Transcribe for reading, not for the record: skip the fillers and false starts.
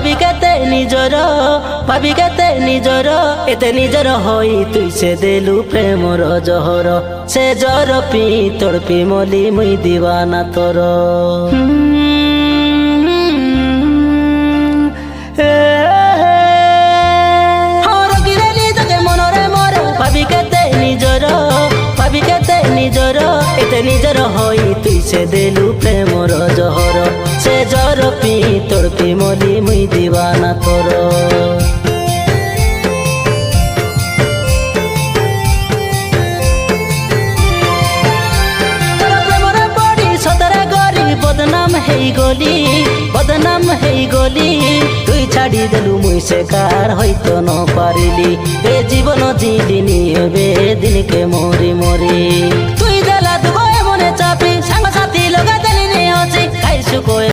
ভাবি কেতে নিজর এতে নিজর হই তুই সে দেলু প্রেমর জহর সে জর পি তোর পি মলি মুই দিবানা তোর এতে নিজর হই তুই সে দেলু প্রেমর জহর সে জর পি তোর পি মলি মুই দিবানা তোর বদনাম হেই গলি তুই ছাড়ি দেলু মুই সে কার হইতো ন পারিলি এ জীবন জিলিনি এবে দিনকে মরি মরি তুই দেলা দুগো মনে চাপি সাঙ্গ সাথী লগা দেলি নে হসি খাইছু কই